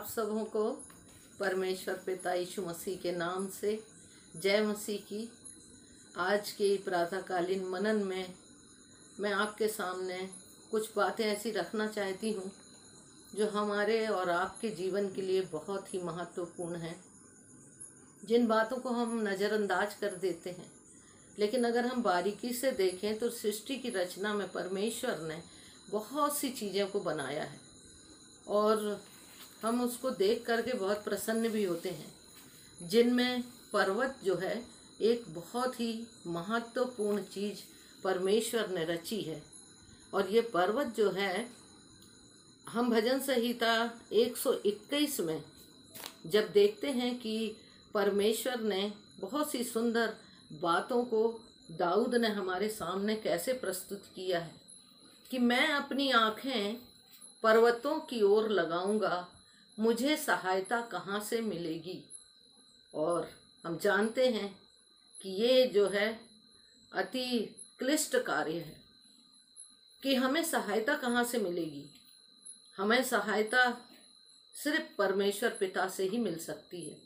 आप सबों को परमेश्वर पिता यीशु मसीह के नाम से जय मसीह की। आज के प्रातःकालीन मनन में मैं आपके सामने कुछ बातें ऐसी रखना चाहती हूँ जो हमारे और आपके जीवन के लिए बहुत ही महत्वपूर्ण हैं, जिन बातों को हम नज़रअंदाज कर देते हैं। लेकिन अगर हम बारीकी से देखें तो सृष्टि की रचना में परमेश्वर ने बहुत सी चीज़ों को बनाया है और हम उसको देख करके बहुत प्रसन्न भी होते हैं, जिनमें पर्वत जो है एक बहुत ही महत्वपूर्ण चीज़ परमेश्वर ने रची है। और ये पर्वत जो है, हम भजन संहिता 121 में जब देखते हैं कि परमेश्वर ने बहुत सी सुंदर बातों को दाऊद ने हमारे सामने कैसे प्रस्तुत किया है कि मैं अपनी आँखें पर्वतों की ओर लगाऊंगा, मुझे सहायता कहाँ से मिलेगी। और हम जानते हैं कि ये जो है अति क्लिष्ट कार्य है कि हमें सहायता कहाँ से मिलेगी। हमें सहायता सिर्फ परमेश्वर पिता से ही मिल सकती है।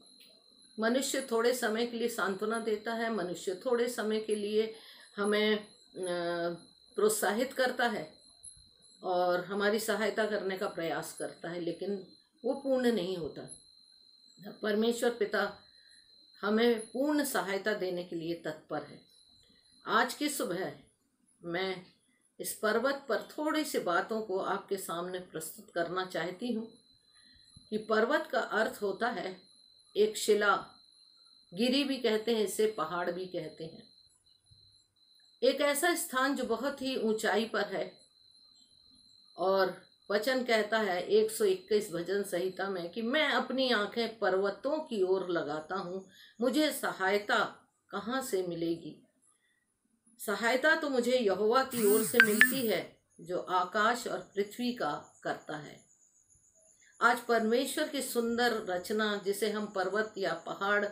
मनुष्य थोड़े समय के लिए सांत्वना देता है, मनुष्य थोड़े समय के लिए हमें प्रोत्साहित करता है और हमारी सहायता करने का प्रयास करता है, लेकिन वो पूर्ण नहीं होता। परमेश्वर पिता हमें पूर्ण सहायता देने के लिए तत्पर है। आज की सुबह मैं इस पर्वत पर थोड़ी सी बातों को आपके सामने प्रस्तुत करना चाहती हूँ कि पर्वत का अर्थ होता है एक शिला, गिरी भी कहते हैं इसे, पहाड़ भी कहते हैं। एक ऐसा स्थान जो बहुत ही ऊंचाई पर है। और वचन कहता है 121 भजन संहिता में कि मैं अपनी आंखें पर्वतों की ओर लगाता हूँ, मुझे सहायता कहाँ से मिलेगी। सहायता तो मुझे यहोवा की ओर से मिलती है जो आकाश और पृथ्वी का करता है। आज परमेश्वर की सुंदर रचना, जिसे हम पर्वत या पहाड़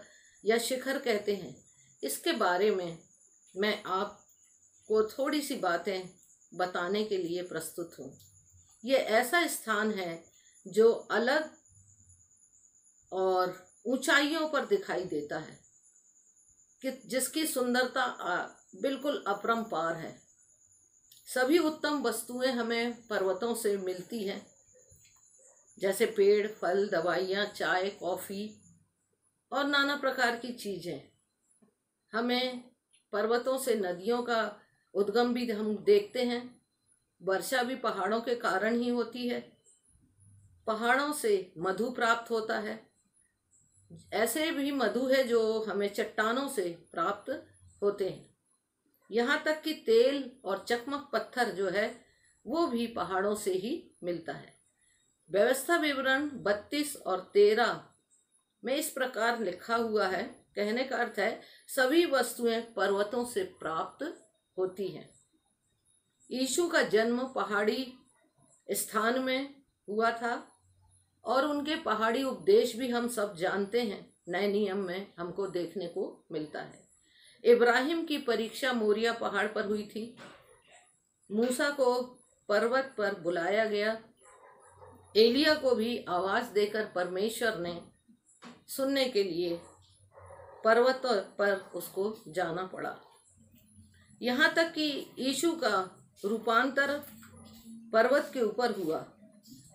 या शिखर कहते हैं, इसके बारे में मैं आपको थोड़ी सी बातें बताने के लिए प्रस्तुत हूँ। ये ऐसा स्थान है जो अलग और ऊंचाइयों पर दिखाई देता है, कि जिसकी सुंदरता बिल्कुल अपरंपार है। सभी उत्तम वस्तुएं हमें पर्वतों से मिलती हैं, जैसे पेड़, फल, दवाइयाँ, चाय, कॉफ़ी और नाना प्रकार की चीज़ें। हमें पर्वतों से नदियों का उद्गम भी हम देखते हैं। वर्षा भी पहाड़ों के कारण ही होती है। पहाड़ों से मधु प्राप्त होता है। ऐसे भी मधु है जो हमें चट्टानों से प्राप्त होते हैं। यहाँ तक कि तेल और चकमक पत्थर जो है वो भी पहाड़ों से ही मिलता है। व्यवस्था विवरण 32 और 13 में इस प्रकार लिखा हुआ है। कहने का अर्थ है सभी वस्तुएं पर्वतों से प्राप्त होती हैं। यीशु का जन्म पहाड़ी स्थान में हुआ था और उनके पहाड़ी उपदेश भी हम सब जानते हैं। नए नियम में हमको देखने को मिलता है। इब्राहिम की परीक्षा मोरिया पहाड़ पर हुई थी। मूसा को पर्वत पर बुलाया गया। एलिया को भी आवाज देकर परमेश्वर ने सुनने के लिए पर्वत पर उसको जाना पड़ा। यहाँ तक कि यीशु का रूपांतर पर्वत के ऊपर हुआ।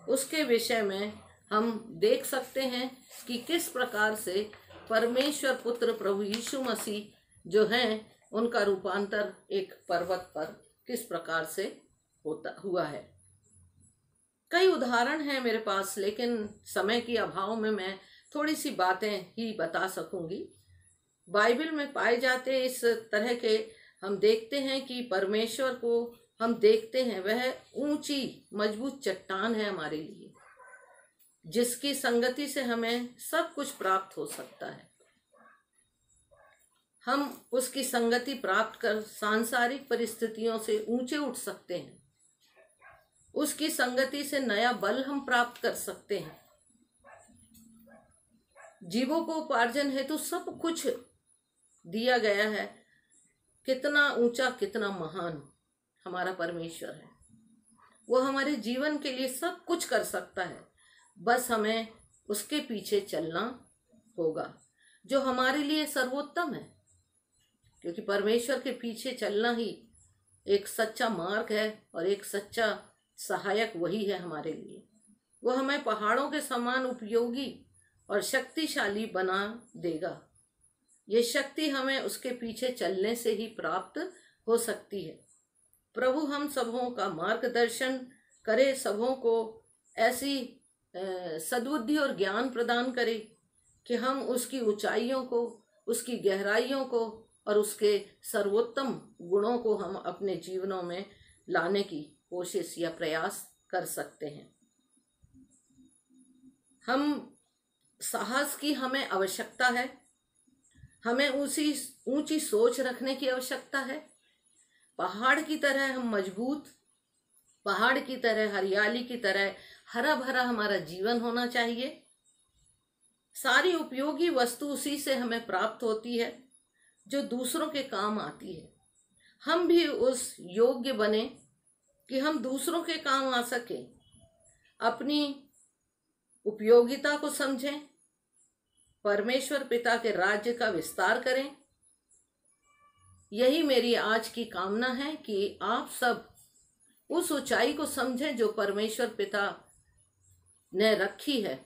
उसके विषय में हम देख सकते हैं कि किस प्रकार से परमेश्वर पुत्र प्रभु यीशु मसीह जो हैं, उनका रूपांतर एक पर्वत पर किस प्रकार से हुआ है। कई उदाहरण हैं मेरे पास, लेकिन समय के अभाव में मैं थोड़ी सी बातें ही बता सकूंगी। बाइबल में पाए जाते इस तरह के हम देखते हैं कि परमेश्वर को हम देखते हैं, वह ऊंची मजबूत चट्टान है हमारे लिए, जिसकी संगति से हमें सब कुछ प्राप्त हो सकता है। हम उसकी संगति प्राप्त कर सांसारिक परिस्थितियों से ऊंचे उठ सकते हैं। उसकी संगति से नया बल हम प्राप्त कर सकते हैं। जीवों को उपार्जन हेतु सब कुछ दिया गया है। कितना ऊंचा, कितना महान हमारा परमेश्वर है। वो हमारे जीवन के लिए सब कुछ कर सकता है। बस हमें उसके पीछे चलना होगा, जो हमारे लिए सर्वोत्तम है, क्योंकि परमेश्वर के पीछे चलना ही एक सच्चा मार्ग है और एक सच्चा सहायक वही है हमारे लिए। वो हमें पहाड़ों के समान उपयोगी और शक्तिशाली बना देगा। ये शक्ति हमें उसके पीछे चलने से ही प्राप्त हो सकती है। प्रभु हम सबों का मार्गदर्शन करे, सबों को ऐसी सद्बुद्धि और ज्ञान प्रदान करे कि हम उसकी ऊंचाइयों को, उसकी गहराइयों को और उसके सर्वोत्तम गुणों को हम अपने जीवनों में लाने की कोशिश या प्रयास कर सकते हैं। हम साहस की हमें आवश्यकता है, हमें ऊंची सोच रखने की आवश्यकता है। पहाड़ की तरह हम मजबूत, पहाड़ की तरह, हरियाली की तरह हरा भरा हमारा जीवन होना चाहिए। सारी उपयोगी वस्तु उसी से हमें प्राप्त होती है जो दूसरों के काम आती है। हम भी उस योग्य बने कि हम दूसरों के काम आ सके, अपनी उपयोगिता को समझें, परमेश्वर पिता के राज्य का विस्तार करें। यही मेरी आज की कामना है कि आप सब उस ऊंचाई को समझें जो परमेश्वर पिता ने रखी है।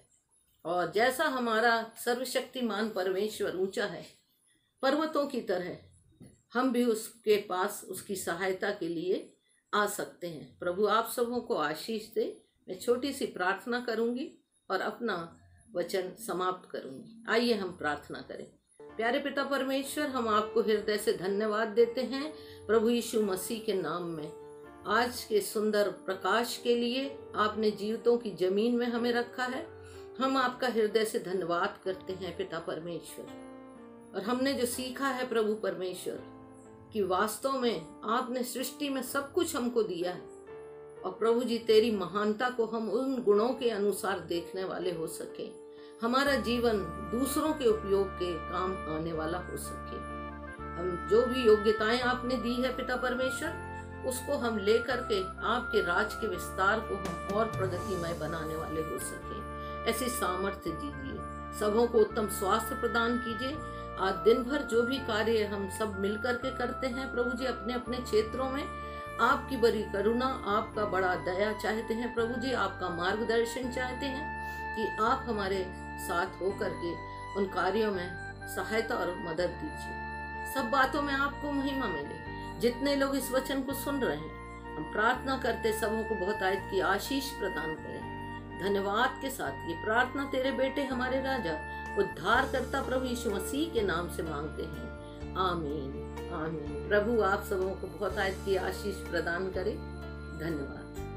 और जैसा हमारा सर्वशक्तिमान परमेश्वर ऊंचा है पर्वतों की तरह, हम भी उसके पास उसकी सहायता के लिए आ सकते हैं। प्रभु आप सबों को आशीष दे। मैं छोटी सी प्रार्थना करूंगी और अपना वचन समाप्त करूंगी। आइए हम प्रार्थना करें। प्यारे पिता परमेश्वर, हम आपको हृदय से धन्यवाद देते हैं प्रभु यीशु मसीह के नाम में। आज के सुंदर प्रकाश के लिए आपने जीवितों की जमीन में हमें रखा है। हम आपका हृदय से धन्यवाद करते हैं पिता परमेश्वर। और हमने जो सीखा है प्रभु परमेश्वर कि वास्तव में आपने सृष्टि में सब कुछ हमको दिया है, और प्रभु जी तेरी महानता को हम उन गुणों के अनुसार देखने वाले हो सके, हमारा जीवन दूसरों के उपयोग के काम आने वाला हो सके। हम जो भी योग्यताएं आपने दी है पिता परमेश्वर, उसको हम लेकर के आपके राज के विस्तार को हम और प्रगतिमय बनाने वाले हो सके। ऐसी सामर्थ्य दीजिए। सबों को उत्तम स्वास्थ्य प्रदान कीजिए। आज दिन भर जो भी कार्य हम सब मिलकर के करते हैं प्रभु जी अपने अपने क्षेत्रों में, आपकी बड़ी करुणा, आपका बड़ा दया चाहते हैं प्रभु जी, आपका मार्गदर्शन चाहते हैं कि आप हमारे साथ होकर के उन कार्यों में सहायता और मदद दीजिए। सब बातों में आपको महिमा मिले। जितने लोग इस वचन को सुन रहे हैं, हम प्रार्थना करते सबों को बहुत आयत की आशीष प्रदान करें। धन्यवाद के साथ ये प्रार्थना तेरे बेटे हमारे राजा उद्धारकर्ता प्रभु यीशु मसीह के नाम से मांगते हैं। आमीन आमीन। प्रभु आप सबों को बहुत आयत की आशीष प्रदान करे। धन्यवाद।